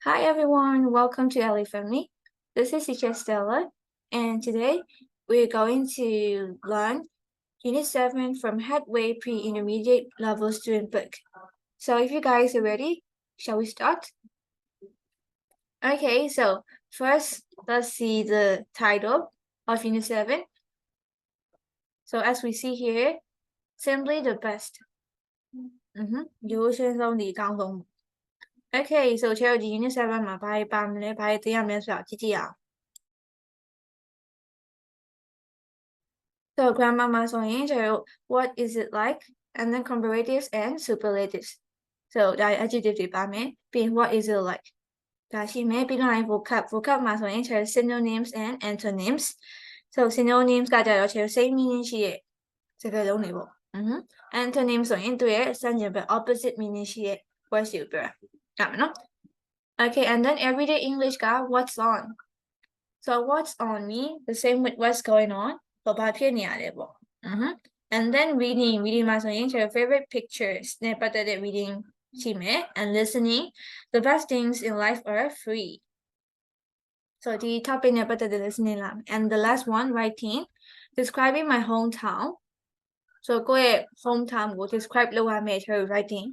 Hi everyone, welcome to LA Family. This is teacher Stella, and today we're going to learn Unit 7 from Headway Pre-Intermediate Level Student Book. So if you guys are ready, shall we start? Okay, so first let's see the title of Unit 7. So as we see here, simply the best. Okay, so ကျွန်တော်ဒီ Unit 7မှာဘာတွေပါမလဲဘာတွေသိရမလဲဆိုတာကြည့်ကြည့်အောင် So grammar မှာဆိုရင်ကျွန်တော် what is it like and then comparatives and superlatives. So ဒါ adjective တွေပါမယ်ပြီးရင် what is it like ဒါရှိမယ်ပြီးတော့ vocab မှာဆိုရင်ကျွန်တော် synonyms and antonyms. So synonyms ကကြတော့ကျွန်တော် same meaning ရှိတဲ့စကားလုံးတွေပေါ့antonyms ဆိုရင်သူရဲ့ဆန့်ကျင်ဘက် opposite meaning ရှိတဲ့ words တွေပြောတာဟုတ်မယ်နော် Okay, and then everyday English got what's on. So what's on me, the same with what's going on. And then reading my your favorite pictures, reading and listening. The best things in life are free. So the topic listening and the last one, writing, describing my hometown. So go hometown will describe lower major writing.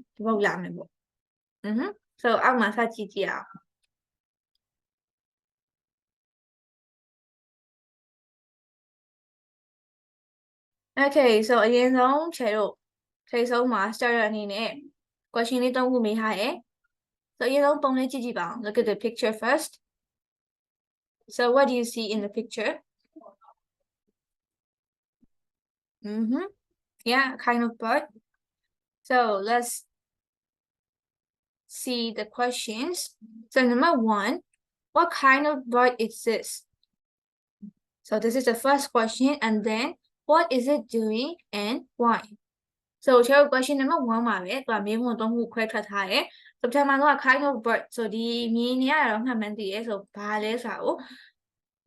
So I'm a Okay, so အရင်ဆုံးခြေဆုံးမှာ starter အနေနဲ့ question လေး3ခုမေးထားတယ် So အရင်ဆုံးပုံလေးကြည့်ကြည့်ပါအောင် Look at the picture first. So what do you see in the picture? Yeah, kind of bird. So let's see the questions. So number 1, what kind of bird is this? So this is the first question, and then what is it doing and why? So ကျွန်တော် question number 1မှာပဲသူကမေးခွန်း3ခုခွဲထွက်ထားတယ် So ပထမဆုံးက kind of bird so ဒီမြင်နေရတော့မှန်မှန်သိတယ်ဆိုဘာလဲဆိုတာကို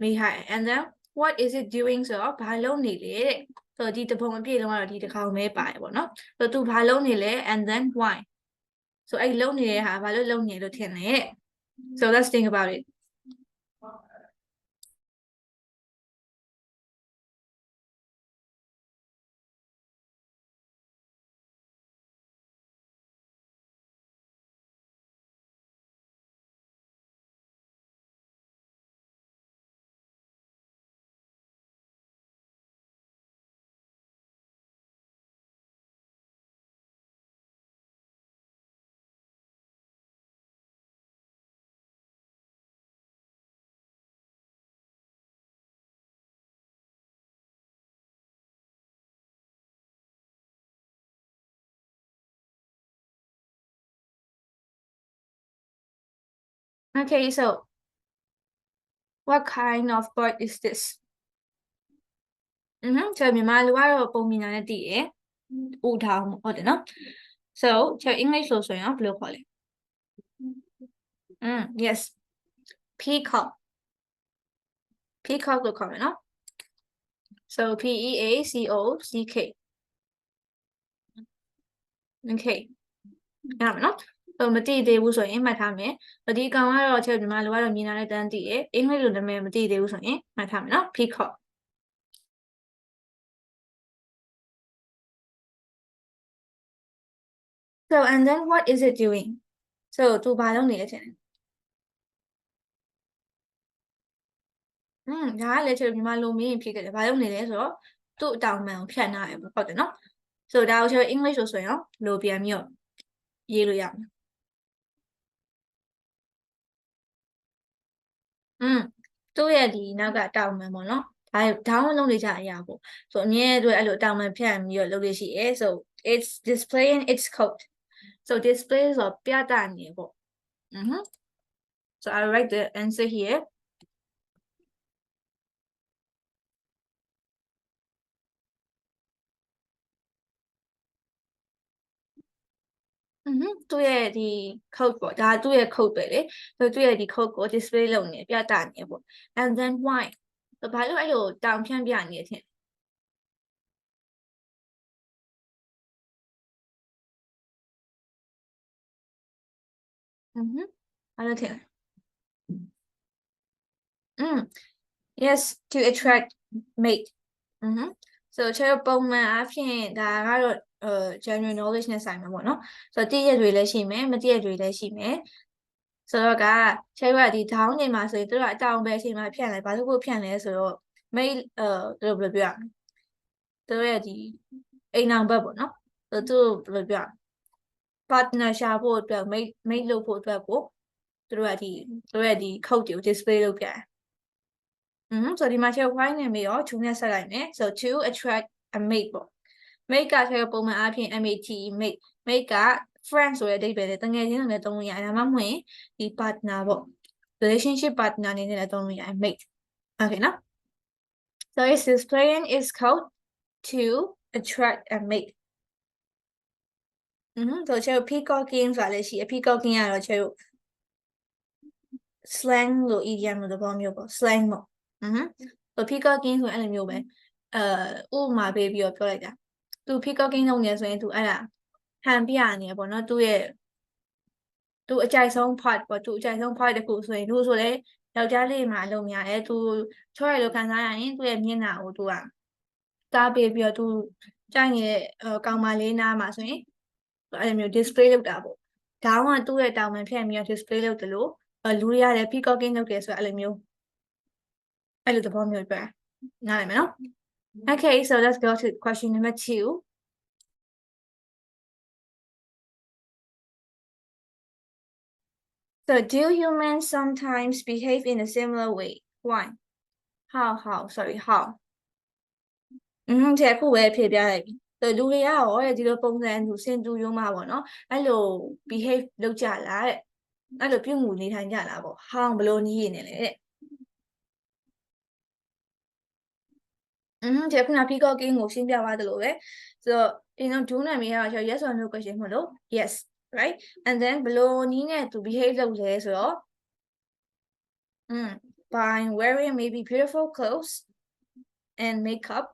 မေးထားတယ် and then what is it doing ဆိုတော့ဘာလုပ်နေလဲတဲ့ So ဒီတပုံအပြည့်လုံးကတော့ဒီတစ်ခေါက်ပဲပါတယ်ပေါ့နော် So သူဘာလုပ်နေလဲ and then why So အဲ့လုပ်နေတဲ့ဟာဘာလို့လုပ်နေလို့ထင်လဲတဲ့ So let's think about it. Okay, so what kind of bird is this? ကျွန်တော်မြန်မာလိုကတော့ပုံမြင်တာနဲ့တည်တယ်ဥထောင်ဟုတ်တယ်နော် So ကျွန်တော် English လို့ဆိုရင်ဘယ်လိုခေါ်လဲ yes peacock လို့ခေါ်မယ်နော် So P-E-A-C-O-C-K Okay ရမယ်နော် So မသိသေးဘူးဆိုရင်မှတ်ထားမယ်ဒီကောင်ကတော့ကျွန်တော်မြန်မာလိုကတော့မြင်တာနဲ့တန်းတည်တယ် English လိုနာမည်မသိသေးဘူးဆိုရင်မှတ်ထားမယ်နော် peacock So and then what is it doing? So သူဘာလုပ်နေလဲထင်တယ်ဒါကလည်းကျွန်တော်မြန်မာလိုမင်းဖြစ်ခဲ့တယ်ဘာလုပ်နေလဲဆိုတော့သူ့အတောင်မှန်ကိုဖြတ်နာတယ်ဟုတ်တယ်နော် So ဒါကိုကျွန်တော် English လို့ဆိုရင်လိုပြန်ပြီးတော့ရေးလို့ရမယ်သူ့ရဲ့ဒီနောက်ကတောင်မှန်ပေါ့နော်ဒါဒေါင်းလုံးနေကြအရာပေါ့ So အမြဲတမ်းအဲ့လိုတောင်မှန်ဖြတ်ပြီးတော့လုပ်လို့ရှိရဲ So it's displaying its coat So display ဆိုတော့ပြသနေပေါ့So I write the answer hereသူ့ရဲ့ဒီ code ပေါ့ဒါသူ့ရဲ့ code ပဲလေဆိုသူ့ရဲ့ဒီ code ကို display လုပ်နေပြသနေပေါ့ and then why ဘာလို့အဲ့လိုတောင်ဖြန့်ပြနေလဲထင်ဘာလို့ထင် Yes, to attract mate. So ကျတော့ပုံမှန်အားဖြင့်ဒါကတော့general knowledge နဲ့ဆိုင်မှာပေါ့နော်ဆိုတော့တည့်ရက်တွေလည်းရှိမယ်မတည့်ရက်တွေလည်းရှိမယ်ဆိုတော့ကကျတော့ဒီ down နေမှာဆိုရင်တို့ကအတောင်ပဲအချိန်မှာဖြန့်လဲဘာလို့ကိုဖြန့်လဲဆိုတော့ mate တို့ဘယ်လိုပြောရမလဲတို့ရဲ့ဒီအိမ်အောင်ဘက်ပေါ့နော်တို့ဘယ်လိုပြော partner ရှာဖို့အတွက် mate လုပ်ဖို့အတွက်ကိုတို့ရဲ့ဒီ code ကို display လုပ်ပြတယ်ဆိုဒီမှာကျတော့ why နဲ့မေရောဂျူးနဲ့ဆက်လိုက်မယ် so to attract a mate ပေါ့ mate ကကျတော့ပုံမှန်အားဖြင့် mate mate က friend ဆိုတဲ့အဓိပ္ပာယ်နဲ့တကယ်ချင်းလည်းသုံးလို့ရတယ်ဒါမှမဟုတ်ဒီ partner ပေါ့ relationship partner အနေနဲ့လည်းသုံးလို့ရတယ် mate okay နော် so its displaying is called to attract a mate so ကျတော့ peacocking ဆိုတာလည်းရှိ peacocking ကတော့ကျတော့ slang လို့ idiom လို့သဘောမျိုးပေါ့ slang ပေါ့so peacocking ဆိုရင်အဲ့လိုမျိုးပဲဥပမာပေးပြီးတော့ပြောလိုက်တာသူ peacocking လုပ်နေဆိုရင်သူအဲ့ဒါဟန်ပြနေပေါ့နော်သူအကြိုက်ဆုံး part ပေါ့သူအကြိုက်ဆုံး part တခုဆိုရင်သူဆိုလေယောက်ျားလေးမှာအလုံးများတယ်သူချောရလို့ခံစားရရင်သူ့ရဲ့မျက်နှာကိုသူကတားပေးပြီးတော့သူကြိုက်နေတဲ့ကောင်မလေးနားမှာဆိုရင်အဲ့လိုမျိုး display လုပ်တာပေါ့ဒါကသူ့ရဲ့တောင်ပန်ဖြန့်ပြီးတော့ display လုပ်တယ်လို့လူတွေကလည်း peacocking လုပ်တယ်ဆိုအဲ့လိုမျိုးအဲ့လိုသဘောမျိုးပြနားလည်မယ်နော် okay so let's go to question number 2 so do humans sometimes behave in a similar way why sorry how ဒီခုပဲဖြေပြလိုက်ပြီလူတွေကရောတဲ့ဒီလိုပုံစံသူစင်တူရုံးမှာပေါ့နော်အဲ့လို behave လုပ်ကြလားတဲ့အဲ့လိုပြုမှုနေထိုင်ကြလားပေါ့ how ဘလို့နည်းရနေလဲတဲ့ဒီခုန peacocking ကိုရှင်းပြသွားသလိုပဲဆိုတော့ဒီတော့ do နဲ့မေးရတော့ yes or no question မလို့ yes right and then ဘလို့နည်းနဲ့သူ behave လုပ်လဲဆိုတော့by wearing maybe beautiful clothes and makeup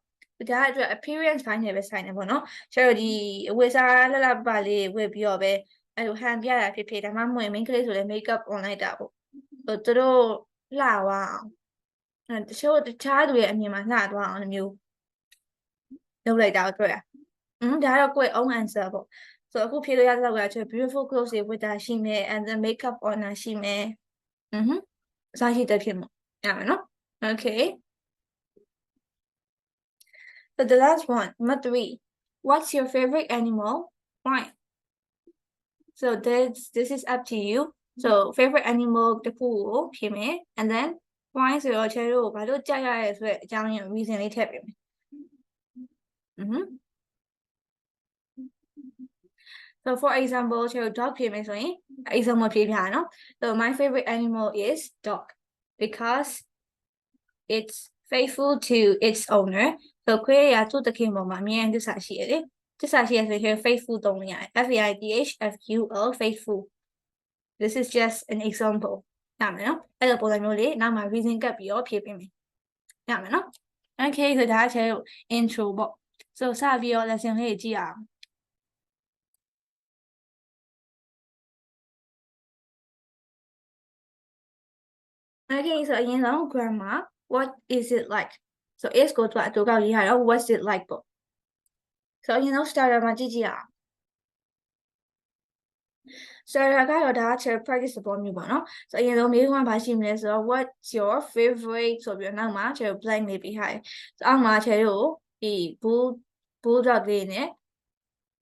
ဒါအတွက် appearance ပိုင်းနဲ့ပဲဆိုင်နေပေါ့နော်ကျတော့ဒီအဝတ်စားလှလှပပလေးဝတ်ပြီးတော့ပဲအဲ့လိုဟန်ပြတာဖြစ်ဖြစ်ဒါမှမဟုတ် main ကလေးဆိုလည်း makeup on လိုက်တာပေါ့သူတို့လှသွားအောင်တချို့တခြားသူရဲ့အမြင်မှာလှသွားအောင်မျိုးလုပ်လိုက်တာကိုတွေ့ရဒါတော့ကိုယ့် own answer ပေါ့ဆိုတော့အခုဖြေလို့ရတဲ့ကကျ beautiful clothes တွေဝတ်တာရှိမယ် and then makeup on တာရှိမယ်စားရှိတဲ့ဖြစ်မှာရမယ်နော် okay so the last one number 3 what's your favorite animal why so this is up to you so favorite animal တခုကိုဖြေမယ် and then why ဆိုတော့ကျတို့ဘာလို့ကြိုက်ရရဲဆိုတဲ့အကြောင်းရင်း reason လေးထည့်ပေးမယ်so for example ကျတို့ dog ဖြေမယ်ဆိုရင် example ဖြေပြရနော် so my favorite animal is dog because it's faithful to its owner so ခွေးရသူ့တခင်ပေါ်မှာအမြဲတမ်းသစ္စာရှိရလေသစ္စာရှိရဆိုရင် faithful သုံးလို့ရတယ် faithful faithful this is just an example ရမယ်နော်အဲ့လိုပုံစံမျိုးလေးနောက်မှာ reason ကပ်ပြီးတော့ဖြေပေးမယ်ရမယ်နော် okay ဆိုဒါကျတော့ intro ပေါ့ so စပြီးတော့ lesson လေးကြည့်အောင် okay so အရင်ဆုံး grammar what is it like so is ကိုတော့အတူကောက်ရေးရတော့ what's it like ပေါ့ so အရင်ဆုံး starter မှာကြည့်အောင် starter ကတော့ဒါက practice သဘောမျိုးပေါ့နော် so အရင်ဆုံးမေးခွန်းပါရှိမလဲဆိုတော့ what's your favorite ဆိုပြီးတော့နောက်မှာကျတော့ blank လေးပြီးထားတယ် so အောက်မှာကျတော့ဒီ bulldog လေးနဲ့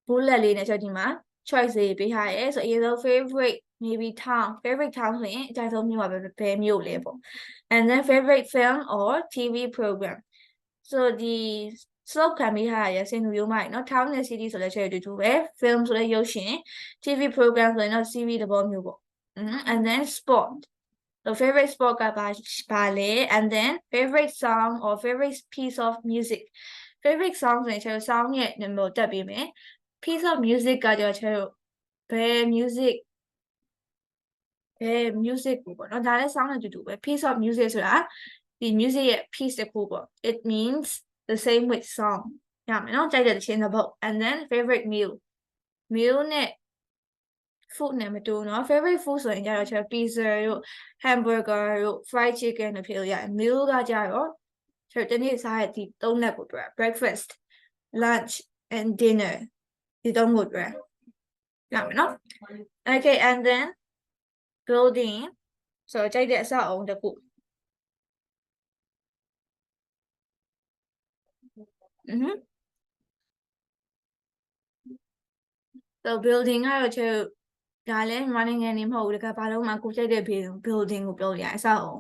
bullet လေးနဲ့ကျတော့ဒီမှာ choice လေးပေးထားတယ် so အရင်ဆုံး favorite maybe favorite town ဆိုရင်အကြိုက်ဆုံးမြို့ကဘယ်မြို့လဲပေါ့ and then favorite film or TV program so ဒီ slope ခံပေးထားရစင်လူမျိုးမိုက်နော် town နဲ့ city ဆိုလည်းကျတူတူပဲ film ဆိုလည်းရုပ်ရှင် TV program ဆိုရင်တော့ series သဘောမျိုးပေါ့and then sport so favorite sport ကပါလဲ and then favorite song or favorite piece of music favorite song ဆိုရင်ကျတော့ song ရဲ့နာမည်တက်ပေးမယ် piece of music ကကျတော့ဘယ် music ပေါ့နော်ဒါလည်း sound နဲ့တူတူပဲ piece of music ဆိုတာဒီ music ရဲ့ piece တစ်ခုပေါ့ it means the same with song ရမယ်နော်ကြိုက်တဲ့သချင်းတစ်ပုဒ် and then favorite meal နဲ့ food နဲ့မတူเนาะ favorite food ဆိုရင်ကြတော့ pizza တို့ hamburger တို့ fried chicken တို့ဖြစ်လို့ရတယ် meal ကကြတော့တနေ့စားတဲ့ဒီ၃လက်ကိုပြော breakfast lunch and dinner ဒီ၃ကိုပြောရမယ်เนาะ okay and then building ဆိုတော့ကြိုက်တဲ့အဆောက်အအုံတစ်ခုso building ကတော့ကျဒါလည်းမြန်မာနိုင်ငံနေမဟုတ်ဘူးတကယ်ဘာလို့မှကိုကြိုက်တဲ့ building ကိုပြောလို့ရအဆောက်အအုံ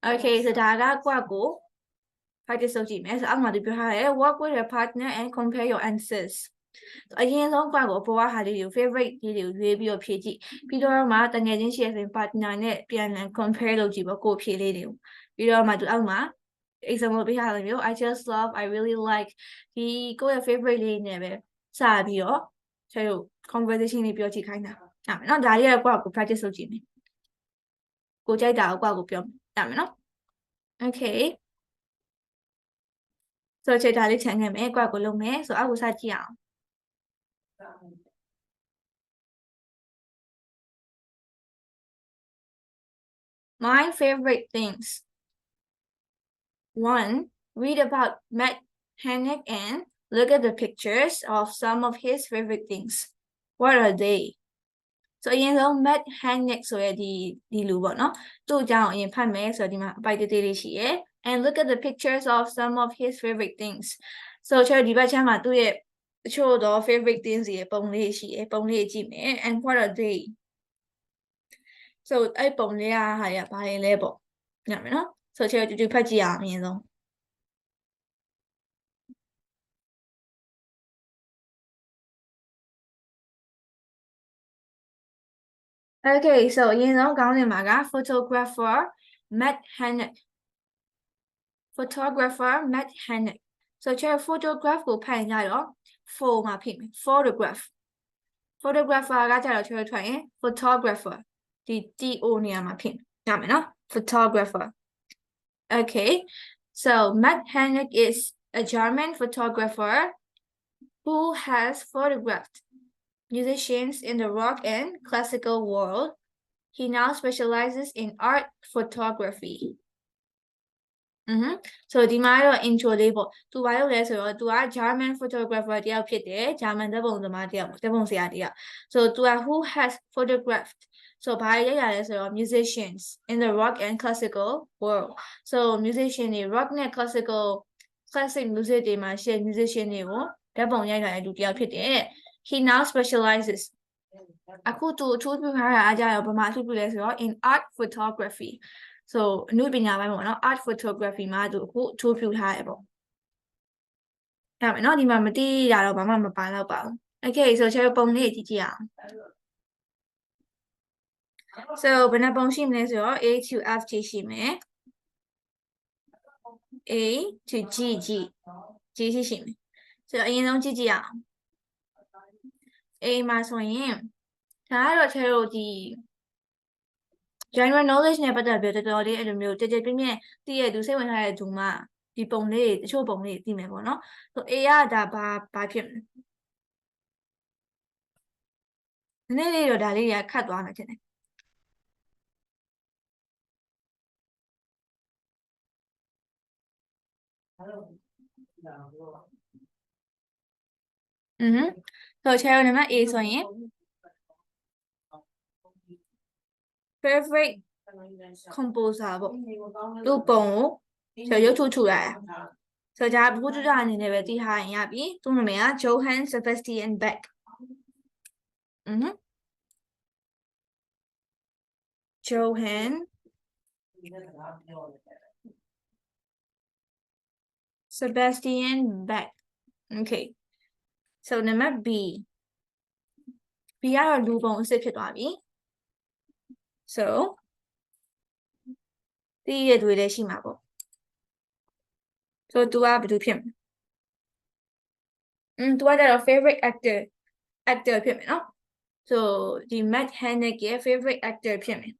okay so ဒါကကွက်ကို practice လုပ်ကြည့်မယ်ဆိုအောက်မှာသူပြောထားတယ် work with a partner and compare your answers အရင်ဆုံးကွက်ကိုအပေါ်ကဟာလေးတွေကို favorite လေးတွေကိုရွေးပြီးတော့ဖြည့်ကြည့်ပြီးတော့မှတငယ်ချင်းရှိရဆိုရင် partner နဲ့ပြန်လည် compare လုပ်ကြည့်ပေါ့ကိုဖြည့်လေးတွေကိုပြီးတော့မှသူအောက်မှာ example ပေးထားတယ်မျိုး I just love I really like ဒီကိုယ့်ရဲ့ favorite လေးနဲ့ပဲစပြီးတော့ကျတို့ conversation လေးပြောကြည့်ခိုင်းတာရမယ်နော်ဒါလေးကတော့ကိုယ့်ကို practice လုပ်ကြည့်မယ်ကိုကြိုက်တာကိုကိုယ့်ကိုပြောရမယ်နော် okay so ချက်ဒါလေးခြံခဲ့မယ်ကိုယ့်ကိုလုပ်မယ်ဆိုအောက်ကိုစကြည့်အောင်My favorite things 1. Read about Matt Hannick and look at the pictures of some of his favorite things. What are they? So အရင်ဆုံး Matt Hannick ဆိုရဒီလူပေါ့နော်သူ့အကြောင်းအရင်ဖတ်မယ်ဆိုတော့ဒီမှာအပိုက်တေးသေးလေးရှိရယ် and look at the pictures of some of his favorite things. So ကျွန်တော်ဒီဘက်ချမ်းမှာသူ့ရဲ့တချို့တော့ favorite things ရဲ့ပုံလေးရှိရယ်ပုံလေးကြည့်မယ် and what are they? So အဲ့ပုံလေးကဟာရဘာတွေလဲပေါ့ညမယ်နော် so ကျွန်တော်တူဖတ်ကြည့်အောင်အရင်ဆုံးOkay so အရင်ဆုံးခေါင်းစဉ်မှာက photographer Matt Hannick so ကျွန်တော် photograph ကိုဖတ်ရင်ကြတော့ for မှာဖြစ်မယ် photographer ကကြတော့ကျွန်တော်ထွက်ရင် photographer ဒီ TO နေရာမှာဖြစ်ရမယ်နော် photographer okay so Matt Hannick is a German photographer who has photographed musicians in the rock and classical world. He now specializes in art photography. So ဒီမှာတော့ intro လေးပေါ့သူဘာလုပ်လဲဆိုတော့သူက German photographer တယောက်ဖြစ်တယ် German ဓာတ်ပုံသမားတယောက်ဓာတ်ပုံဆရာတယောက် so သူက who has photographed so ဘာရိုက်ရလဲဆိုတော့ musicians in the rock and classical world so musician တွေ rock နဲ့ classic music တွေမှာရှိတဲ့ musician တွေကိုဓာတ်ပုံရိုက်ရတဲ့လူတယောက်ဖြစ်တယ် he now specializes အခုသူအထူးပြုထားတာအားကြရောဘာမှအထူးပြုလဲဆိုတော့ in art photography so အနုပညာပိုင်းပေါ့နော် art photography မှာသူအခုအထူးပြုထားရပေါ့ဒါပဲเนาะဒီမှာမသိရတော့ဘာမှမပါတော့ပါဘူး okay so ကျွန်တော်ပုံလေးကြည့်ကြည့်အောင် so ဘယ်နှပုံရှိမလဲဆိုတော့ A to F G ရှိမယ် A to G ရှိမယ်ဆိုတော့အရင်ဆုံးကြည့်ကြည့်အောင် A မှာဆိုရင်ဒါကတော့ကျွန်တော်ဒီ general knowledge နဲ့ပတ်သက်ပြီးတော်တော်လေးအဲ့လိုမျိုးကြကြပြင်းပြင်းသိရသူစိတ်ဝင်စားတဲ့သူမှဒီပုံလေးတချို့ပုံလေးသိမယ်ပေါ့နော်ဆို A ကဒါဘာဖြစ်မလဲနည်းနည်းလေးတော့ဒါလေးတွေကခတ်သွားမယ်ထင်တယ်ဆိုချယ်နံပါတ် A ဆိုရင် favorite composer ပေါ့သူ့ပုံကိုရုပ်ထုထုလိုက်ဆိုတော့ဒါဘုဒ္ဓအနေနဲ့ပဲသိထားရင်ရပြီသူ့နာမည်က Johann Sebastian Bach Johann Sebastian Bach okay so နံပါတ် B ကတော့လူပုံအစ်စ်ဖြစ်သွားပြီ so ဒီရဲ့တွေလည်းရှိမှာပေါ့ so သူကဘာလို့ဖြစ်မလဲသူကကြတော့ favorite actor ဖြစ်မယ်နော် so ဒီ Matt Hannick ရဲ့ favorite actor ဖြစ်မယ်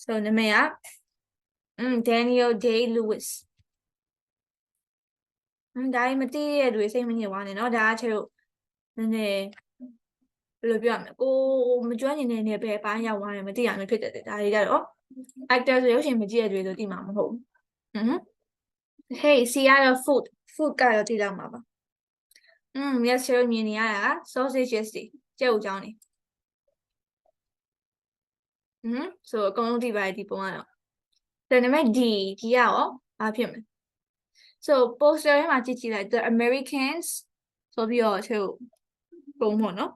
so နာမည်ကDaniel Day-Lewis ဒါမသိရတဲ့တွေစိတ်မညစ်ပါနဲ့เนาะဒါကကျတော့နည်းနည်း ဘယ်လိုပြောရမလဲကိုမကျွမ်းကျင်တဲ့နေပဲပိုင်းရောက်သွားတယ်မသိရမျိုးဖြစ်တယ်ဒါတွေကြတော့ actor ဆိုရုပ်ရှင်မကြည့်ရတဲ့တွေဆိုသိမှာမဟုတ်ဘူးhey see ရတော့ food ကတော့သိတော့မှာပါyes ချေမြင်နေရတာ sausages တွေကြက်ဥကြောင်းနေဆိုအကုန်လုံးသိပါတယ်ဒီပုံကတော့ဒါနံပါတ် D ကရောဘာဖြစ်မလဲ so poster ထဲမှာကြည့်လိုက် the Americans ဆိုပြီးတော့ချေပုံပေါ့နော်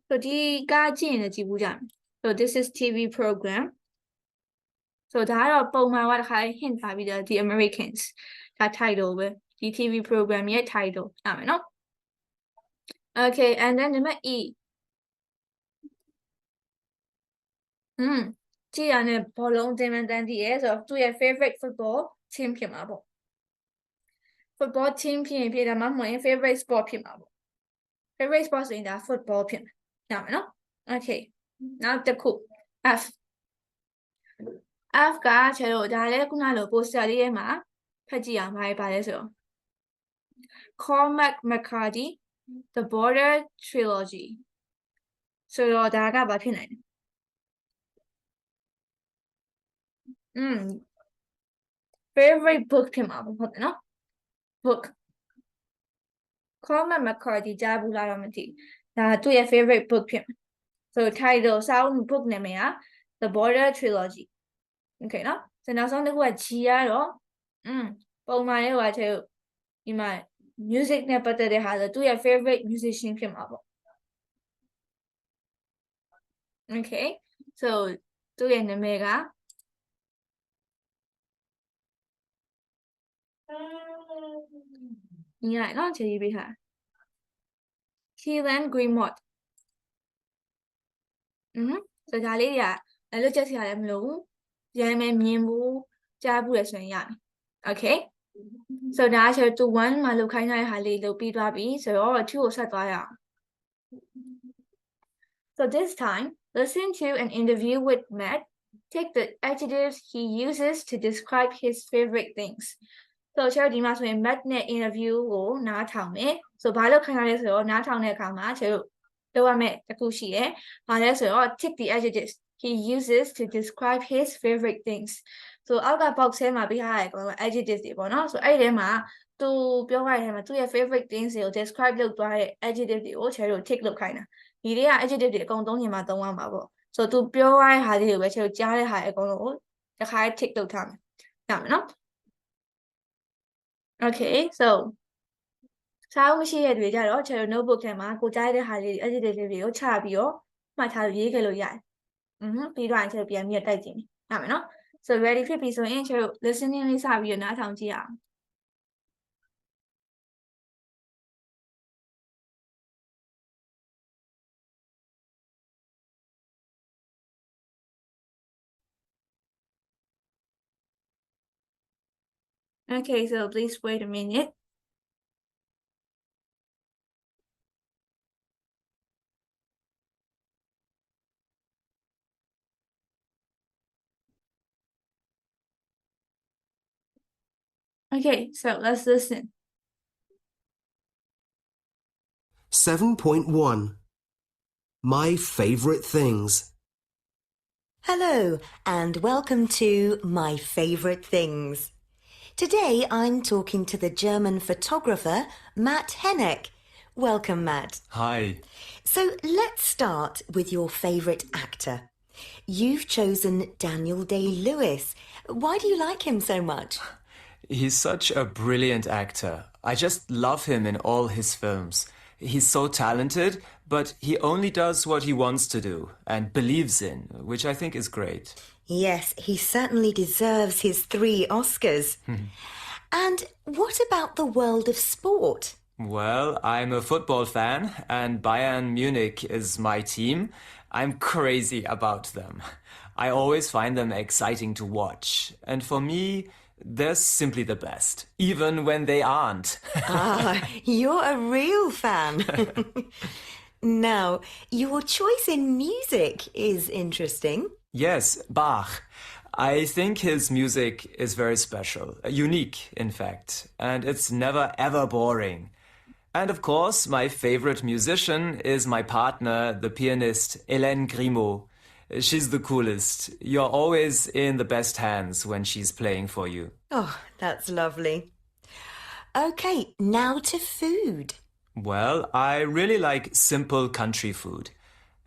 so ဒီကကြည့်ရင်လည်းကြည့်ဘူးကြမယ် so this is TV program so ဒါကတော့ပုံမှန်ကတခါ hint ထားပြီးတော့ the Americans ဒါ title ပဲဒီ TV program ရဲ့ title ရမယ်နော် okay and then နံပါတ် E ကြည့်ရတဲ့ဘောလုံးတင်မှန်တန်းတည်ရဲဆိုတော့သူ့ရဲ့ favorite football team ဖြစ်မှာပေါ့ football team ဖြစ်ရင်ဖြစ်တယ်မှာမဟုတ်ရင် favorite sport ဖြစ်မှာပေါ့ favorite sport ဆိုရင်ဒါ football ဖြစ်မှာရမယ်နော် okay နောက်တစ်ခု F ကကျတော့ဒါလည်းခုနလို poster လေးထဲမှာဖတ်ကြည့်အောင်ပါလဲဆိုတော့ Cormac McCarthy The Border Trilogy ဆိုတော့ဒါကဘာဖြစ်နိုင်လဲfavorite book ဖြစ်မှာပေါ့ဟုတ်တယ်နော် book Cormac McCarthy ကြားဘူးလားတော့မသိဒါသူ့ရဲ့ favorite book ဖြစ်မှာ so title စာအုပ် book နာမည်က The Border Trilogy okay နော်ဆိုနောက်ဆုံးတစ်ခုက G ကတော့ပုံမှန်လေးဟိုကဒီမှာ music နဲ့ပတ်သက်တဲ့ဟာဆိုသူ့ရဲ့ favorite musician ဖြစ်မှာပေါ့ okay so သူ့ရဲ့နာမည်ကညီလိုက်နော်ခြေရေးပေးထား Keelan Greenwald so ဒါလေးတွေကလွတ်ချက်စီရတယ်မလို့ရမ်းမယ်မြင်ဘူးကြားဘူးရဆိုရင်ရမယ် okay so ဒါဆိုသူ1မှာလောက်ခိုင်းထားတဲ့ဟာလေးလုပ်ပြီးသွားပြီဆိုတော့2ကိုဆက်သွားရအောင် so this time listen to an interview with Matt take the adjectives he uses to describe his favorite things so ကျတော့ဒီမှာဆိုရင် Matt နဲ့ interview ကိုနားထောင်မယ် so ဘာလို့ခိုင်းထားလဲဆိုတော့နားထောင်တဲ့အခါမှာကျတော့လုပ်ရမယ်တစ်ခုရှိတယ်ဘာလဲဆိုတော့ take the adjectives he uses to describe his favorite things so အောက်က box ထဲမှာပေးထားတဲ့ကောင် adjectives တွေပေါ့နော် so အဲ့ဒီထဲမှာသူပြောရတဲ့ထဲမှာသူရဲ့ favorite things တွေကို describe လုပ်သွားတဲ့ adjective တွေကိုကျတော့ take လုပ်ခိုင်းတာဒီတွေက adjective တွေအကုန်သုံးချင်မှသုံးရမှာပေါ့ so သူပြောရတဲ့ဟာလေးတွေပဲကျတော့ကြားတဲ့ဟာအကုန်လုံးကိုတစ်ခါ take လုပ်ထားမယ်ရမယ်နော် okay so စာအုပ်မရှိတဲ့တွေကြတော့ကျတော့ notebook ထဲမှာကိုကြားတဲ့ဟာလေး adjective တွေကိုချပြီးတော့မှတ်ထားလို့ရေးခဲ့လို့ရတယ်ပြီးတော့ကျတော့ပြန်ပြီးတိုက်ကြည့်ရမယ်နော် so ready ဖြစ်ပြီဆိုရင်ကျတော့ listening လေးစပြီးတော့နားထောင်ကြည့်အောင် okay so please wait a minute okay so let's listen 7.1 My Favorite Things. Hello and welcome to My Favorite Things. Today I'm talking to the German photographer Matt Henneck. Welcome, Matt. Hi. So let's start with your favorite actor. You've chosen Daniel Day-Lewis. Why do you like him so much? He's such a brilliant actor. I just love him in all his films. He's so talented, but he only does what he wants to do and believes in, which I think is great. Yes, he certainly deserves his 3 Oscars. And what about the world of sport? Well, I'm a football fan, and Bayern Munich is my team. I'm crazy about them. I always find them exciting to watch. And for me, they're simply the best, even when they aren't. You're a real fan. Now, your choice in music is interesting. Yes, Bach. I think his music is very special, unique, in fact, and it's never ever boring. And of course, my favorite musician is my partner, the pianist Hélène Grimaud. She's the coolest. You're always in the best hands when she's playing for you. Oh, that's lovely. Okay, now to food. Well, I really like simple country food.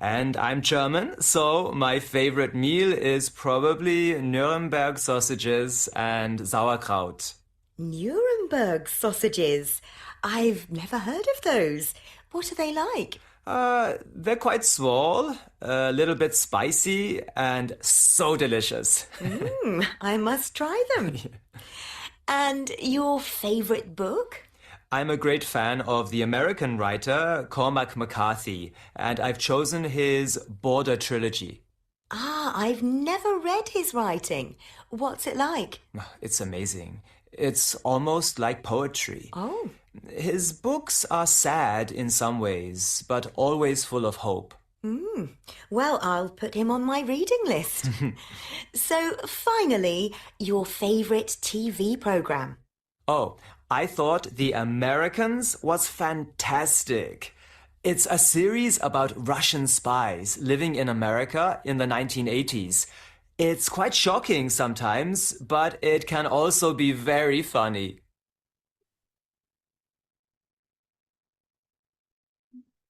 And I'm German, so my favorite meal is probably Nuremberg sausages and sauerkraut. Nuremberg sausages. I've never heard of those. What are they like? They're quite small, a little bit spicy, and so delicious. I must try them. And your favorite book? I'm a great fan of the American writer Cormac McCarthy, and I've chosen his Border trilogy. Ah, I've never read his writing. What's it like? It's amazing. It's almost like poetry. Oh, His books are sad in some ways, but always full of hope. well, I'll put him on my reading list. So, finally, your favorite TV program? Oh, I thought The Americans was fantastic. It's a series about Russian spies living in America in the 1980s. It's quite shocking sometimes, but it can also be very funny.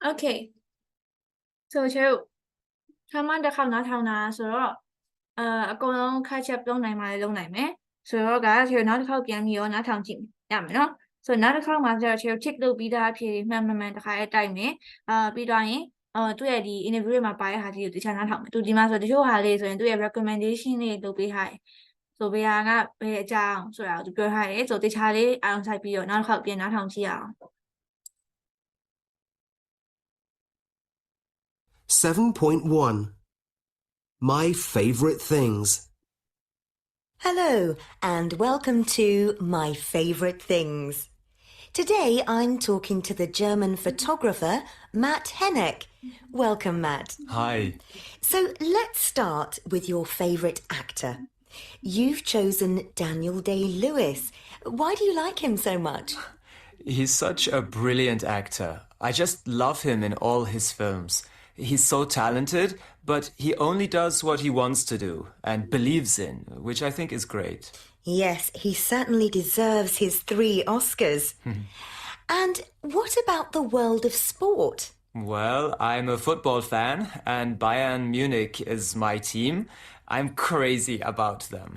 Okay. So ချမ်းမတစ်ခေါက်နားထောင်တာဆိုတော့အကုန်လုံး catch up လုပ်နိုင်မှလည်းလုပ်နိုင်မယ်ဆိုတော့ကချေနောက်တစ်ခေါက်ပြန်ပြီးတော့နားထောင်ကြည့်ရမယ်နော်ဆိုတော့နောက်တစ်ခေါက်မှာကျတော့ချေ tick လုပ်ပြီးသားအဖြေမှန်တစ်ခါလေးတိုက်မယ်ပြီးတော့ရင်သူ့ရဲ့ဒီ interview တွေမှာပါတဲ့ဟာကြီးကိုတခြားနားထောင်မယ်သူဒီမှာဆိုတချို့ဟာလေးဆိုရင်သူ့ရဲ့ recommendation တွေလုပ်ပေးထားတယ်ဆိုဘယ်ဟာကဘယ်အကြောင်းဆိုတာကိုသူပြောထားတယ်ဆိုတခြားလေးအားလုံးဆိုင်ပြီးတော့နောက်တစ်ခေါက်ပြန်နားထောင်ကြည့်ရအောင် 7.1 My favorite things. Hello, and welcome to My Favorite Things. Today I'm talking to the German photographer Matt Henneck. Welcome, Matt. Hi. So let's start with your favorite actor. You've chosen Daniel Day-Lewis. Why do you like him so much? He's such a brilliant actor. I just love him in all his films. He's so talented, but he only does what he wants to do and believes in, which I think is great. Yes, he certainly deserves his 3 Oscars. And what about the world of sport? Well, I'm a football fan, and Bayern Munich is my team. I'm crazy about them.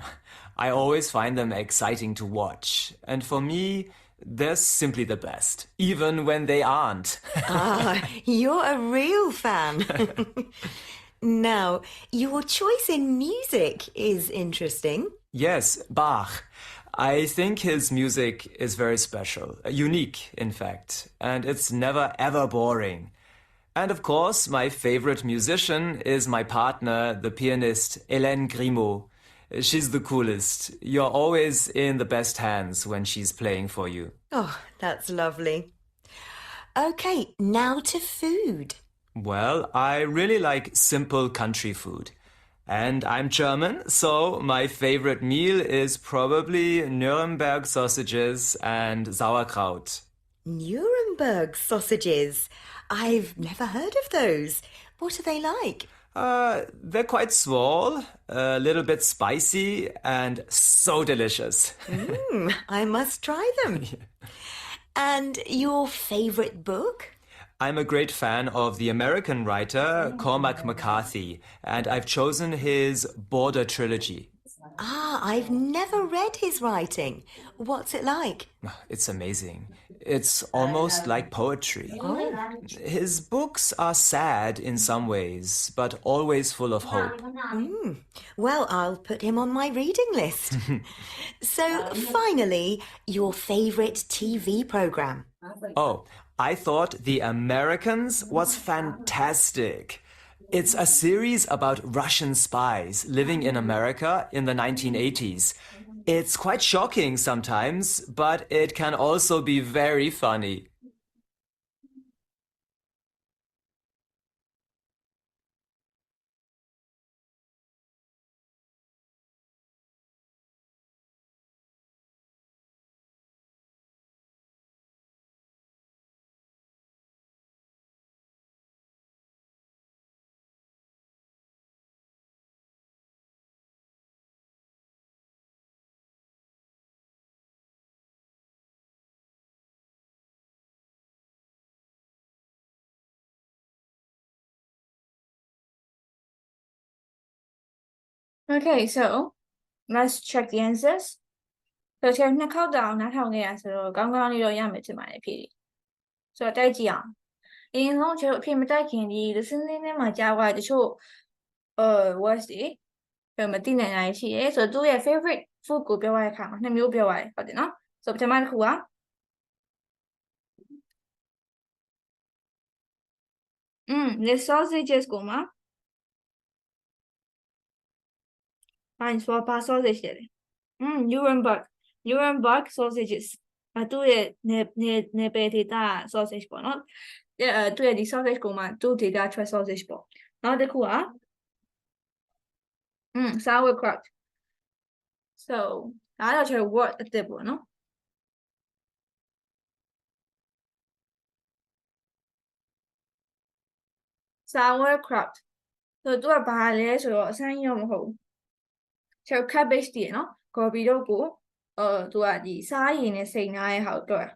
I always find them exciting to watch. And for me, they're simply the best, even when they aren't. Ah, you're a real fan. Now, your choice in music is interesting. Yes, Bach. I think his music is very special, unique, in fact, and it's never ever boring. And of course, my favorite musician is my partner, the pianist Hélène Grimaud. She's the coolest. You're always in the best hands when she's playing for you. Oh, that's lovely. Okay, now to food. Well, I really like simple country food. And I'm German, so my favorite meal is probably Nuremberg sausages and sauerkraut. Nuremberg sausages. I've never heard of those. What are they like? They're quite small, a little bit spicy, and so delicious. I must try them. And your favorite book? I'm a great fan of the American writer Cormac McCarthy, and I've chosen his Border trilogy. Ah, I've never read his writing. What's it like? It's amazing. It's almost like poetry. His books are sad in some ways, but always full of hope. Well, I'll put him on my reading list. So, finally, your favorite TV program. Oh, I thought The Americans was fantastic. It's a series about Russian spies living in America in the 1980s. It's quite shocking sometimes, but it can also be very funny. Okay, so let's check the answers. So ချက်နှစ်ခေါက်တောင်နားထောင်ခဲ့ရဆိုတော့ကောင်းကောင်းလေးတော့ရမယ်ဖြစ်ပါတယ်ဖြေ။ဆိုတော့တိုက်ကြည့်အောင်။အရင်ဆုံးချက်အဖြေမတိုက်ခင်ဒီ listening နဲ့မှာကြားသွားတချို့words တွေမသိနိုင်တာရှိရဲဆိုတော့သူ့ရဲ့ favorite food ကိုပြောရတဲ့အခါမှာနှစ်မျိုးပြောရတယ်ဟုတ်တယ်နော်။ဆိုတော့ပထမတစ်ခုကthe sausages ကိုမှာဘာ sausage လဲNuremberg sausages သူ့ရဲ့နေပယ်ဒေတာ sausage ပေါ့နော်သူ့ရဲ့ဒီ sausage ကိုမှသူ့ဒေတာ trust sausage ပေါ့နောက်တစ်ခုကsauerkraut so ဒါတော့ကျွန်တော် word အသစ်ပေါ့နော် sauerkraut so သူကဘာလဲဆိုတော့အစမ်းရောမဟုတ်ဘူးကျွန်တော် cabbage တည်နော်ကော်ပီတို့ကိုသူကဒီစားရည်နဲ့စိန်ထားတဲ့ဟာကိုတွေ့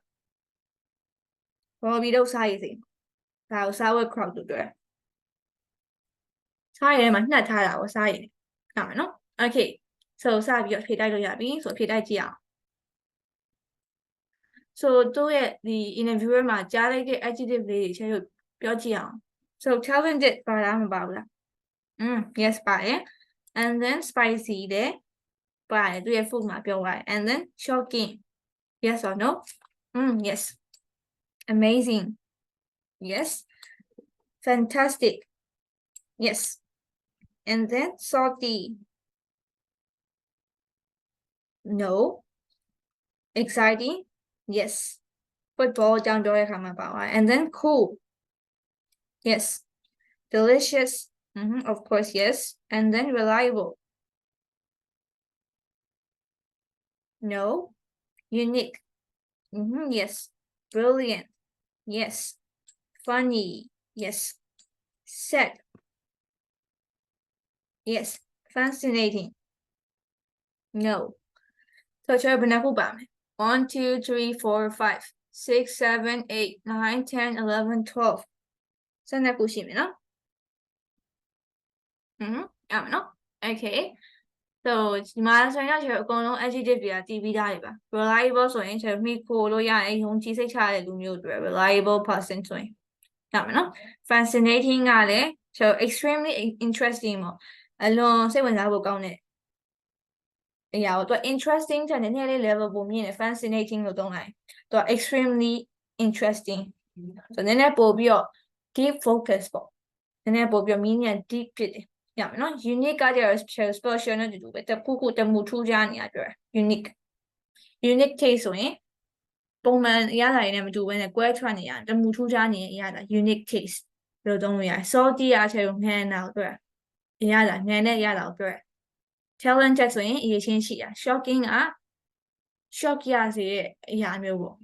ကော်ပီတို့စားရည်စိန်ဒါကို sauerkraut လို့တွေ့စားရည်ထဲမှာနှက်ထားတာကိုစားရည်ဟုတ်မယ်နော် okay so စပြီးတော့ဖြေတိုက်လို့ရပြီဆိုဖြေတိုက်ကြည့်အောင် so သူ့ရဲ့ဒီ interviewer မှာကြားလိုက်တဲ့ adjective လေးတွေချက်လို့ပြောကြည့်အောင် so talented ပါလားမပါဘူးလားyes ပါတယ် and then spicy တဲ့ပါတယ်သူရဲ့ food မှာပြောပါတယ် and then shocking yes or no yes amazing yes fantastic yes and then salty no exciting yes football ကြောင့်ပြောတဲ့အခါမှာပါပါတယ် and then cool yes delicious of course yes and then reliable no unique yes brilliant yes funny yes sad yes fascinating no so ကျွန်တော်ဘယ်နှခုပါမလဲ 1 2 3 4 5 6 7 8 9 10 11 12 12ခုရှိမယ်နော်အဲ့နော် okay so ဒီမှာဆိုရင်ကျွန်တော်အကုန်လုံး adjective တွေကတည်ပြီးသားတွေပါ reliable ဆိုရင်ကျွန်တော်မိခိုလို့ရရင်ယုံကြည်စိတ်ချတဲ့လူမျိုးတွေ reliable person ဆိုရင်ဟုတ်မယ်နော် fascinating ကလည်းကျွန်တော် extremely interesting ပေါ့အလွန်စိတ်ဝင်စားဖို့ကောင်းတဲ့အရာကိုသူ interesting တဲ့နည်းနည်းလေး level ပုံမြင့်တယ် fascinating လို့သုံးလိုက်သူ extremely interesting ဆိုနည်းနည်းပို့ပြီးတော့ deep focus ပေါ့နည်းနည်းပို့ပြီးတော့ meaning deep ဖြစ်တယ်ရမယ်နော် unique ကကျတော့ special နဲ့တူတူပဲတခုခုတမှုထူးခြားနေတာပြော unique case ဆိုရင်ပုံမှန်အရာတွေနဲ့မတူဘဲနဲ့ကွဲထွက်နေရတမှုထူးခြားနေတဲ့အရာ unique case လို့သုံးလို့ရတယ် salty အချက်ကိုငန်းတာကိုပြောအရာငန်းတဲ့အရာကိုပြော talented ဆိုရင်အရေးချင်းရှိတာ shocking က shock ရစေတဲ့အရာမျိုးပေါ့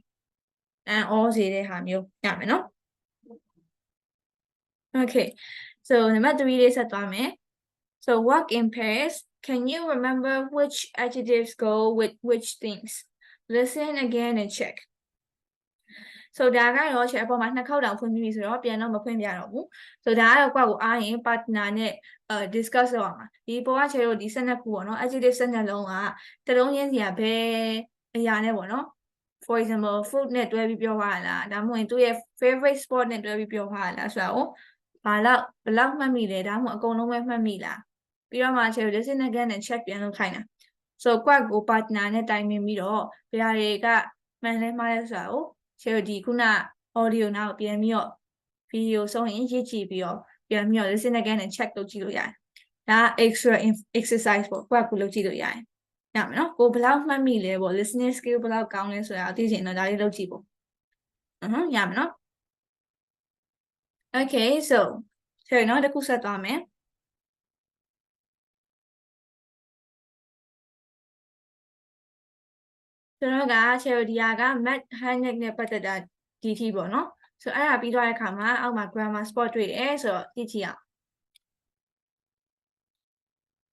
all စေတဲ့ဟာမျိုးရမယ်နော် okay so နံပါတ်3လေးဆက်သွားမယ် so work in pairs can you remember which adjectives go with which things listen again and check so ဒါကတော့ချက်အပေါ်မှာနှစ်ခေါက်တောင်ဖွင့်ပြီးပြီဆိုတော့ပြန်တော့မဖွင့်ပြတော့ဘူး so ဒါကတော့ကွာကိုအားရင် partner နဲ့discuss လုပ်အောင်ပါဒီပေါ်ကချက်တို့ဒီ12ခုပေါ့နော် adjective 12လုံးကတလုံးချင်းစီကဘယ်အရာနဲ့ပေါ့နော် for example food နဲ့တွဲပြီးပြောပါလားဒါမှမဟုတ်သူရဲ့ favorite sport နဲ့တွဲပြီးပြောပါလားဆိုတာကိုဘယ်လောက်မှတ်မိလဲဒါမှမဟုတ်အကုန်လုံးပဲမှတ်မိလားပြီးတော့မှချက်တို့ listen again and check ပြန်လုပ်ခိုင်းတာ so ကွာကို partner နဲ့တိုင်ပင်ပြီးတော့ဘယ်ဟာတွေကမှန်လဲမှားလဲဆိုတာကိုချက်တို့ဒီခုန audio နောက်ပြန်ပြီးတော့ video ဆုံးရင်ရေးကြည့်ပြီးတော့ပြန်ပြီးတော့ listen again and check လုပ်ကြည့်လို့ရတယ်ဒါ extra exercise ပေါ့ကွာကိုလုပ်ကြည့်လို့ရတယ်ရမယ်နော်ကိုဘယ်လောက်မှတ်မိလဲပေါ့ listening skill ဘယ်လောက်ကောင်းလဲဆိုတာသိချင်တော့ဒါလေးလုပ်ကြည့်ပေါ့ရမယ်နော် okay so ဆိုတော့တစ်ခုဆက်သွားမယ်ဆိုတော့က Cherodia က Matt Hennick နဲ့ပတ်သက်တာဒီထိပေါ့နော်ဆိုအဲ့ဒါပြီးသွားတဲ့အခါမှာအောက်မှာ grammar spot တွေ့တယ်ဆိုတော့ကြည့်ကြည့်အောင်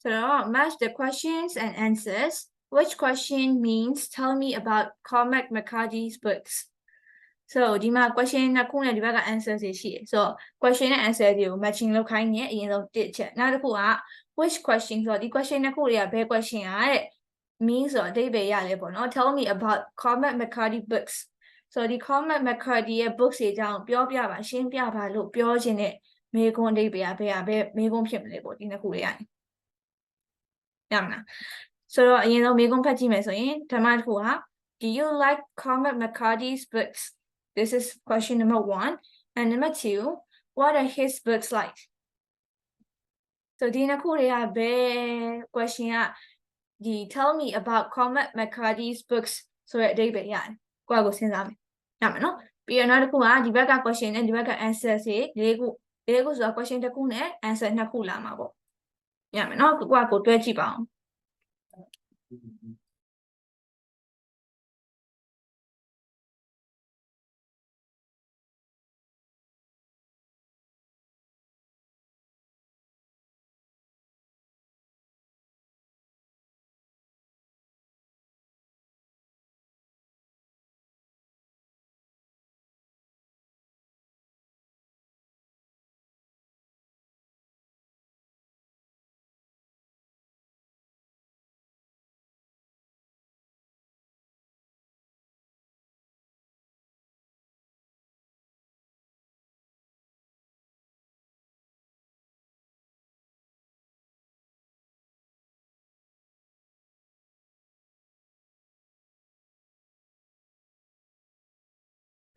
ဆိုတော့ match the questions and answers which question means tell me about Cormac McCarthy's books so ဒီမှာ question နှစ်ခုနဲ့ဒီဘက်က answer တွေရှိတယ်ဆိုတော့ question နဲ့ answer တွေကို matching လုပ်ခိုင်းနေအရင်ဆုံးတစ်ချက်နောက်တစ်ခုက which question ဆိုတော့ဒီ question နှစ်ခုတွေကဘယ် question อ่ะတဲ့ means ဆိုတော့အဓိပ္ပာယ်ရတယ်ပေါ့နော် tell me about Cormac McCarthy books ဆိုတော့ဒီ Cormac McCarthy ရဲ့ books တွေအကြောင်းပြောပြပါရှင်းပြပါလို့ပြောခြင်းတဲ့မေးခွန်းအဓိပ္ပာယ်ကဘယ်မေးခွန်းဖြစ်မလဲပေါ့ဒီနှစ်ခုတွေရတယ်ရမလားဆိုတော့အရင်ဆုံးမေးခွန်းဖတ်ကြည့်မယ်ဆိုရင်ဓမ္မတစ်ခုဟာ Do you like Cormac McCarthy's books? This is question number 1 and number 2 what are his books like? So ဒီနှစ်ခုတွေကဘယ် question ကဒီ tell me about Cormac McCarthy's books ဆိုတဲ့အဓိပ္ပာယ်ရတယ်ကိုယ့်ကိုစဉ်းစားမယ်ရမယ်နော်ပြီးတော့နောက်တစ်ခုကဒီဘက်က question နဲ့ဒီဘက်က answer တွေ၄ခုဆိုတော့ question တစ်ခုနဲ့ answer နှစ်ခုလာမှာပေါ့ရမယ်နော်ကိုယ့်ကိုတွဲကြည့်ပါအောင်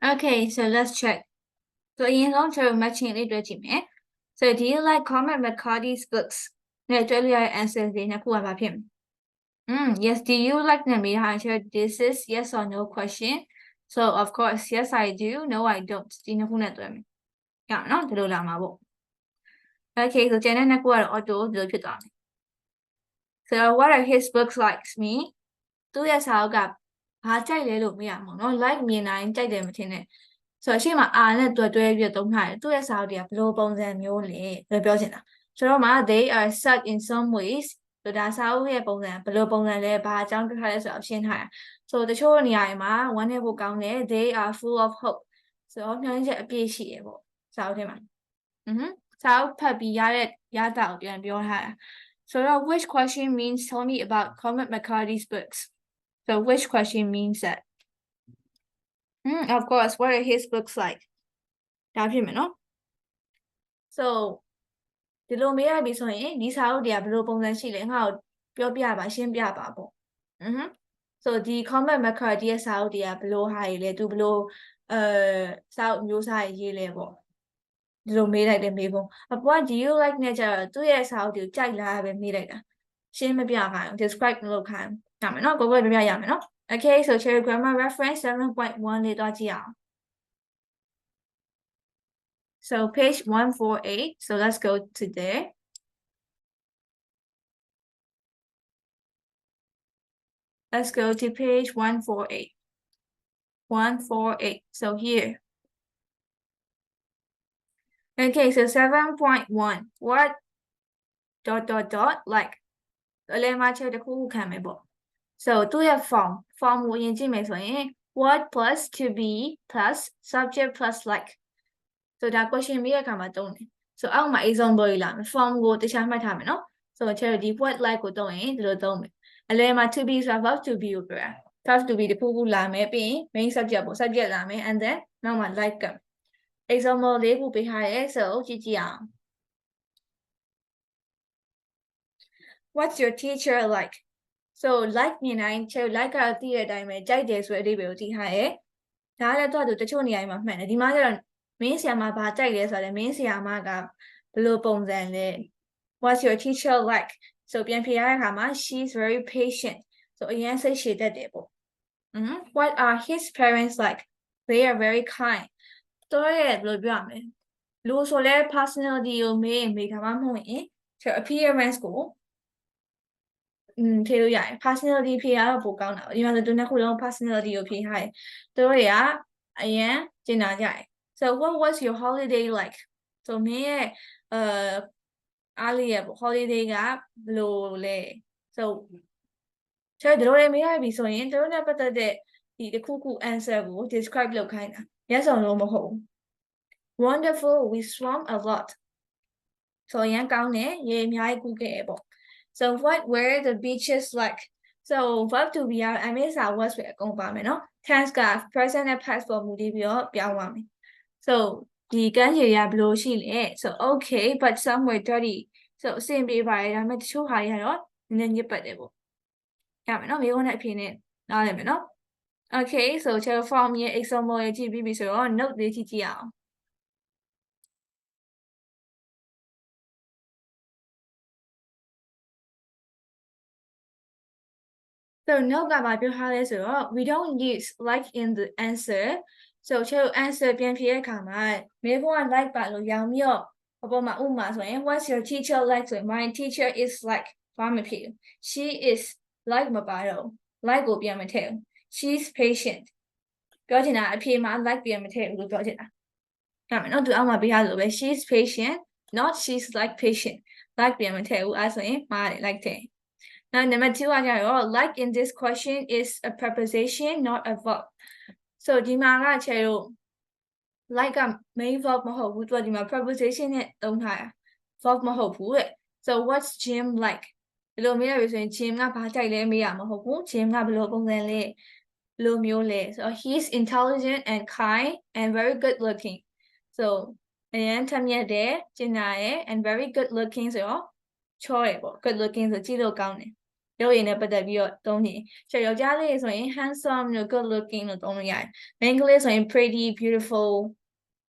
Okay, so let's check. So အရင်ဆုံးကျွန်တော် matching လေးတွေ့ကြည့်မယ် So do you like Cormac McCarthy's books? နဲ့တွေ့လို့ရတဲ့ answer တွေနှစ်ခုကဘာဖြစ်မလဲ Yes, do you like နဲ့မေးထားရင် this is yes or no question. So of course, yes I do, no I don't. ဒီနှစ်ခုနဲ့တွေ့မယ်ရအောင်နော်ဒီလိုလာမှာပေါ့ Okay, so ကျန်တဲ့နှစ်ခုကတော့ auto ဒီလိုဖြစ်သွားမယ် So what are his books like? Me? သူ့ရဲ့စာအုပ်ကဘာကြိုက်လဲလို့မေးရမှာနော် like မြင်တိုင်းကြိုက်တယ်မထင်နဲ့ဆိုတော့အရှိမ R နဲ့တွဲပြီးသုံးထားတယ်သူ့ရဲ့စာအုပ်တွေကဘယ်လိုပုံစံမျိုးလဲလို့ပြောချင်တာဆိုတော့မှ they are such in some ways ဆိုဒါစာအုပ်ရဲ့ပုံစံဘယ်လိုပုံစံလဲဘာအကြောင်းပြထားလဲဆိုတော့ရှင်းထားတာဆိုတချို့နေရာတွေမှာဝမ်းနေဖို့ကောင်းတယ် they are full of hope ဆိုတော့မျှော်လင့်ချက်အပြည့်ရှိတယ်ပေါ့စာအုပ်ထဲမှာစာအုပ်ဖတ်ပြီးရတဲ့ရတာကိုပြန်ပြောထားတာဆိုတော့ which question means tell me about Cormac McCarthy's books So which question means that? Of course, what are his books like? ဒါဖြစ်မယ်နော် So ဒီလိုမေးရပြီဆိုရင်ဒီစာအုပ်တွေကဘယ်လိုပုံစံရှိလဲငါ့ကိုပြောပြပါရှင်းပြပါပေါ့ So ဒီ Cormac McCarthy ရဲ့စာအုပ်တွေကဘယ်လိုဟာတွေလဲသူဘယ်လိုစာအုပ်မျိုးစားရေးလဲပေါ့ဒီလိုမေးလိုက်တယ်မေးပုံအပွား Do you like နဲ့ကြတော့သူ့ရဲ့စာအုပ်တွေကိုကြိုက်လားပဲမေးလိုက်တာရှင်းမပြခိုင်း describe လုပ်ခိုင်းရမယ်နော်ကိုယ်ပြရမယ်နော် Okay so cherry grammar reference 7.1 လေးတော့ကြည့်အောင် So page 148 so let's go to there let's go to page 148 148 so here Okay so 7.1 what ... like အလဲမှာချက်တစ်ခုခံမယ်ပေါ့ So သူ့ရဲ့ form ကိုအရင်ကြည့်မယ်ဆိုရင် what plus to be plus subject plus like So ဒါ question မေးတဲ့အခါမှာသုံးတယ် So အောက်မှာ example လာမယ် form ကိုတခြားမှတ်ထားမယ်နော် So ချက်ဒီ what like ကိုသုံးရင်ဒီလိုသုံးမယ်အလဲမှာ to be ဆိုတာ verb to be ကိုပြောတာ verb to be တစ်ခုခုလာမယ်ပြီးရင် main subject ပေါ့ subject လာမယ် and then နောက်မှာ like က example လေးခုပေးထားတယ် So ကြည့်အောင် What's your teacher like? So like မြင်တိုင်းချက် like ကသိတဲ့အတိုင်းပဲကြိုက်တယ်ဆိုတဲ့အဓိပ္ပာယ်ကိုသိထားရဲဒါလည်းတော့တချို့နေရာမှာမှန်တယ်ဒီမှာကျတော့မင်းဆရာမဘာကြိုက်လဲဆိုတော့မင်းဆရာမကဘယ်လိုပုံစံလဲ What's your teacher like? So ပြန်ဖြေရတဲ့အခါမှာ she's very patient. So အရင်စိတ်ရှည်တတ်တယ်ပေါ့ What are his parents like? They are very kind. တော့ရဲ့ဘယ်လိုပြောရမလဲလူဆိုလဲ personality ကိုမေးထားမှမဟုတ်ရင် appearance ကိုဖြေလို့ရတယ် personality ဖြေရတော့ပိုကောင်းတာဒီမှာဆိုသူနှစ်ခုလုံး personality ကိုဖြေထားတယ်သူတို့တွေကအရင်ကျင်နာကြတယ် So what was your holiday like? So မင်းရဲ့အားလေးရဲ့ holiday ကဘယ်လိုလဲ So ကျွန်တော်တို့မေးရပြီဆိုရင်တို့နဲ့ပတ်သက်တဲ့ဒီတစ်ခုခု answer ကို describe လုပ်ခိုင်းတာ yes or no မဟုတ် Wonderful we swam a lot So အရင်ကောင်းတယ်ရေအများကြီးကူးခဲ့ပေါ့ So what were the beaches like So verb to be ရ MSA was ပဲအကုန်ပါမယ်နော် tense က present နဲ့ past ပေါ်မူတည်ပြီးတော့ပြောင်းသွားမယ် So ဒီကမ်းခြေရဘယ်လိုရှိလဲ So okay but some were dirty So အဆင်ပြေပါတယ်ဒါပေမဲ့တချို့ဟာတွေကတော့နည်းနည်းညစ်ပတ်တယ်ပေါ့ရမယ်နော်မိကုန်းနဲ့အဖြေနဲ့နားလည်မယ်နော် Okay so ကျွန်တော် form ရဲ့ example ရေးကြည့်ပြီးပြီဆိုတော့ note လေးကြည့်ကြည့်အောင် So note ကဘာပြောထားလဲဆိုတော့ we don't use like in the answer so ကျွန်တော် answer ပြန်ဖြေတဲ့အခါမှာမေးခွန်းက like ပါလို့ရောင်ပြီးတော့အပေါ်မှာဥပမာဆိုရင် what's your teacher like ဆိုရင် my teacher is like ဘာမဖြစ်ဘူး she is like မပါတော့ like ကိုပြန်မထည့်ဘူး she's patient ပြောချင်တာအဖြေမှာ like ပြန်မထည့်ဘူးလို့ပြောချင်တာအဲ့မယ်နော်သူအောက်မှာပေးထားလို့ပဲ she's patient not she's like patient like ပြန်မထည့်ဘူးအဲ့ဆိုရင်မှားတယ် like ထည့် Now number 2 ကကြတော့ like in this question is a preposition not a verb So ဒီမှာကချေတို့ like က main verb မဟုတ်ဘူးသူကဒီမှာ preposition နဲ့သုံးထားတာ verb မဟုတ်ဘူးတဲ့ So what's Jim like ဒီလိုမေးရပြီဆိုရင် Jim ကဘာကြိုက်လဲမေးရမှာမဟုတ်ဘူး Jim ကဘယ်လိုပုံစံလဲဘယ်လိုမျိုးလဲ So he's intelligent and kind and very good looking So အရင်ထမြက်တယ်ကျင်နာရယ် and very good looking ဆိုတော့ချောရယ်ပေါ့ good looking ဆိုကြည့်လို့ကောင်းတယ်ရုပ်ရည်နဲ့ပတ်သက်ပြီးတော့သုံးနေချေယောက်ျားလေးဆိုရင် handsome လို့ good looking လို့သုံးလို့ရတယ်မိန်းကလေးဆိုရင် pretty beautiful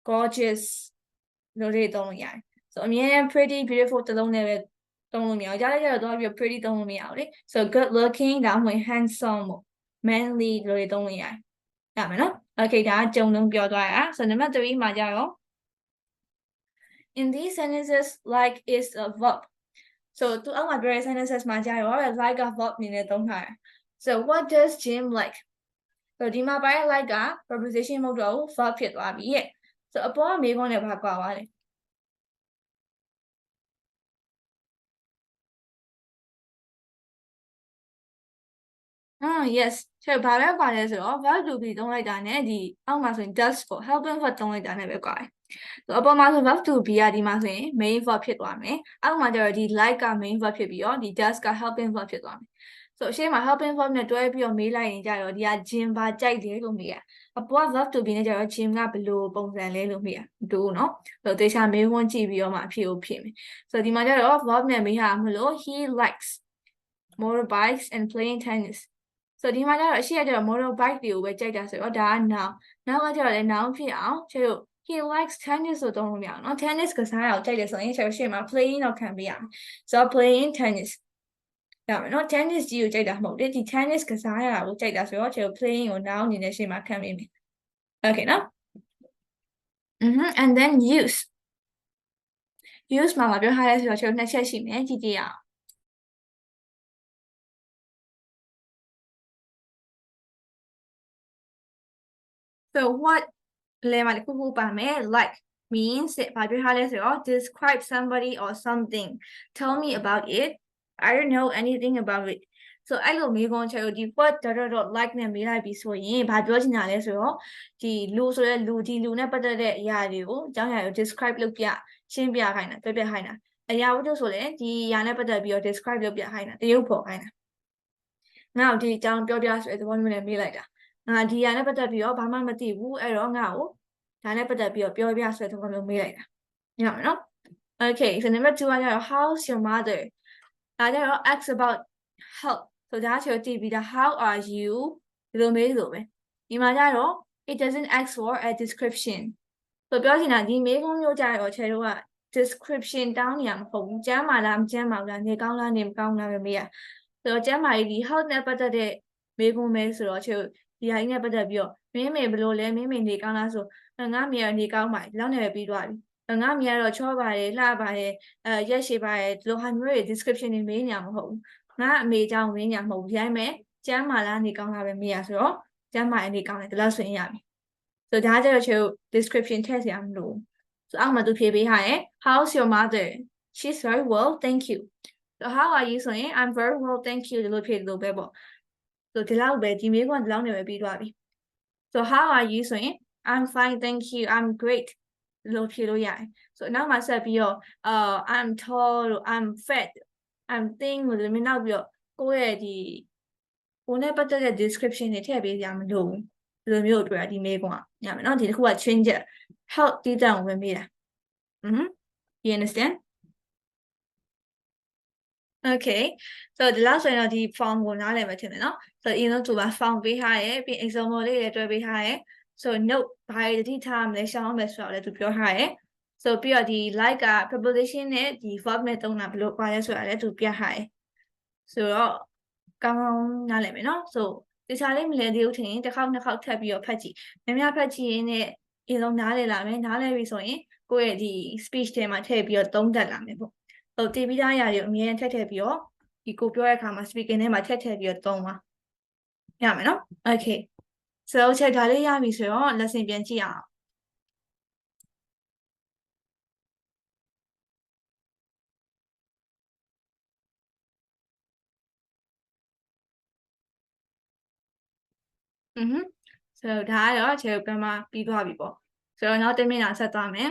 gorgeous လို့တွေသုံးလို့ရတယ် so အမြဲတမ်း pretty beautiful တစ်လုံးနဲ့ပဲသုံးလို့မရဘူးကြားလိုက်ကြတော့ပြီး pretty သုံးလို့မရဘူးလေ so good looking ဒါမှမဟုတ် handsome ပေါ့ manly လို့တွေသုံးလို့ရတယ်ရမယ်နော် okay ဒါကကြုံလုံးပြောသွားတာ so number 3မှာကြတော့ in these sentences like is a verb So to all my various sentences မှာကြတော့ like a verb အနေနဲ့သုံးထားတယ် So what does Jim like? So ဒီမှာပိုင်း like က preposition မဟုတ်တော့ဘူး verb ဖြစ်သွားပြီရဲ့ So အပေါ်ကမေးခွန်းနဲ့ဘာကွာသွားလဲ yes ဆိုဘာပဲကွာလဲဆိုတော့ verb to be သုံးလိုက်တာနဲ့ဒီအောက်မှာဆိုရင် does ပေါ့ helping verb သုံးလိုက်တာနဲ့ပဲကွာတယ် So အပေါ်မှာဆို verb to be ကဒီမှာဆိုရင် main verb ဖြစ်သွားမယ်အောက်မှာကျတော့ဒီ like က main verb ဖြစ်ပြီးတော့ဒီ does က helping verb ဖြစ်သွားမယ် So အရှေ့မှာ helping verb နဲ့တွဲပြီးတော့မေးလိုက်ရင်ကြတော့ဒီက Jim ဘာကြိုက်တယ်လို့မေးရအပေါ်က verb to be နဲ့ကြတော့ Jim ကဘယ်လိုပုံစံလဲလို့မေးရမတူဘူးเนาะ So တေချာမေးခွန်းကြည့်ပြီးတော့မှအဖြေကိုဖြေမယ် So ဒီမှာကျတော့ verb နဲ့မေးရမလို့ he likes motorbikes and playing tennis So ဒီမှာကျတော့အရှိရကျတော့ motorbike တွေကိုပဲကြိုက်တာဆိုတော့ဒါက noun နောက်ကကျတော့လည်း noun ဖြစ်အောင်ကျတော့ he likes tennis ဆိုသုံးလို့မရအောင်เนาะ tennis ကစားတာကိုကြိုက်တယ်ဆိုရင်ကျတော့ရှေ့မှာ playing တော့ခံပေးရမယ် So playing tennis ရမယ်เนาะ tennis ကြီးကိုကြိုက်တာမဟုတ်ဘူးဒီ tennis ကစားရတာကိုကြိုက်တာဆိုတော့ကျတော့ playing ကို noun အနေနဲ့ရှေ့မှာခံပေးမယ် Okay เนาะand then use မှာပြောထားရဲဆိုတော့ကျတော့နှစ်ချက်ရှိမယ်ကြည့်ကြည့်အောင်So what လဲမှာတစ်ခုခုပါမယ် like means ဘာပြောထားလဲဆိုတော့ describe somebody or something tell me about it I don't know anything about it So အဲ့လိုမေးခွန်းချက်ကိုဒီ what ... like နဲ့မေးလိုက်ပြီဆိုရင်ဘာပြောချင်တာလဲဆိုတော့ဒီလူဆိုတဲ့လူဒီလူနဲ့ပတ်သက်တဲ့အရာတွေကိုအကြောင်းအရာကို describe လုပ်ပြရှင်းပြခိုင်းတာပြပြခိုင်းတာအရာဝတ္ထုဆိုလည်းဒီအရာနဲ့ပတ်သက်ပြီးတော့ describe လုပ်ပြခိုင်းတာတရုပ်ဖော်ခိုင်းတာငါ့ကိုဒီအကြောင်းပြောပြဆိုတဲ့သဘောမျိုးနဲ့မေးလိုက်တာငါဒီအရာနဲ့ပတ်သက်ပြီးတော့ဘာမှမသိဘူးအဲ့တော့ငါ့ကိုဒါနဲ့ပတ်သက်ပြီးတော့ပြောပြဆိုတဲ့သဘောမျိုးမေးလိုက်တာညမနော် Okay so number 2ကကျတော့ how's your mother ဒါကျတော့ ask about help so ဒါချေတည်ပြီးတော့ how are you ဒီလိုမေးလို့ပဲဒီမှာကျတော့ it doesn't ask for a description so ပြောချင်တာဒီမေးခွန်းမျိုးကျတော့ချေတို့က description တောင်းနေရမှာမဟုတ်ဘူးကျမ်းမာလားမကျမ်းမာဘူးလားနေကောင်းလားနေမကောင်းလားပဲမေးရဆိုတော့ကျမ်းမာရေးဒီ health နဲ့ပတ်သက်တဲ့မေးခွန်းပဲဆိုတော့ချေဒီဟာကြီးနဲ့ပတ်သက်ပြီးတော့မင်းမေဘယ်လိုလဲမင်းမေနေကောင်းလားဆိုငါမေနေကောင်းပါဒီလောက်နဲ့ပဲပြီးသွားပြီငါမေကတော့ချောပါတယ်လှပါတယ်ရက်ရှည်ပါတယ်ဒီလိုဟာမျိုးတွေ description တွေမေးနေမှာမဟုတ်ဘူးငါအမေအကြောင်းမေးနေမှာမဟုတ်ဘူးဒီတိုင်းပဲကျမ်းမာလားနေကောင်းလားပဲမေးရဆိုတော့ကျမ်းမာနေကောင်းတယ်ဒီလောက်ဆိုရင်ရပြီဆိုဒါကြတော့ချေ description ထည့်စရာမလိုဆိုအောက်မှာသူဖြေပေးထားတယ် how's your mother she's very well thank you so how are you ဆိုရင် I'm very well thank you ဒီလိုဖြေလို့ပဲပေါ့ဆိုဒီလောက်ပဲဒီမေးခွန်းဒီလောက်နဲ့ပဲပြီးသွားပြီSo how are you ဆိုရင် I'm fine thank you I'm great လို့ဖြေလို့ရတယ်ဆိုနောက်မှာဆက်ပြီးတော့I'm tall လို့ I'm fat I'm thin လို့ဒီလိုမျိုးနောက်ပြီးတော့ကိုယ့်ရဲ့ကိုယ်နဲ့ပတ်သက်တဲ့ description တွေထည့်ပေးကြမလို့ဒီလိုမျိုးတွေ့တာဒီမေးခွန်းရမယ်နော်ဒီတစ်ခုက change ချက် help တည်တံ့ဝင်ပေးတာyou understand okay so ဒီလောက်ဆိုရင်တော့ဒီ form ကိုနားလည်မှထင်တယ်နော် so အရင်ဆုံးသူက form ပေးထားရယ်ပြီး example လေးတွေတွဲပေးထားရယ် so note ဘာတွေတတိထားမလဲရှောင်းအောင်မယ်ဆိုတော့လည်းသူပြောထားရယ် so ပြီးတော့ဒီ like က preposition နဲ့ဒီ verb နဲ့သုံးတာဘယ်လိုပါလဲဆိုတာလည်းသူပြထားရယ်ဆိုတော့ကောင်းကောင်းနားလည်မယ်နော် so တခြားလေးမလဲသေးဘူးထင်ရင်တစ်ခေါက်နှစ်ခေါက်ထပ်ပြီးတော့ဖတ်ကြည့်များဖတ်ကြည့်ရင်းနဲ့အရင်ဆုံးနားလည်လာမယ်နားလည်ပြီဆိုရင်ကိုယ့်ရဲ့ဒီ speech ထဲမှာထည့်ပြီးတော့သုံးသပ်လာမယ်ပေါ့so တည်ပြီးသားအရာတွေအမြဲထည့်ပြီးတော့ဒီကိုပြောတဲ့အခါမှာ speaking ထဲမှာထည့်ပြီးတော့သုံးပါရမယ်နော် okay so ချက်ဒါလေးရပြီဆိုတော့ lesson ပြန်ကြည့်အောင်so ဒါကတော့ခြေ grammar ပြီးသွားပြီပေါ့ဆိုတော့နောက်တစ်မိနစ်ဆက်သွားမယ်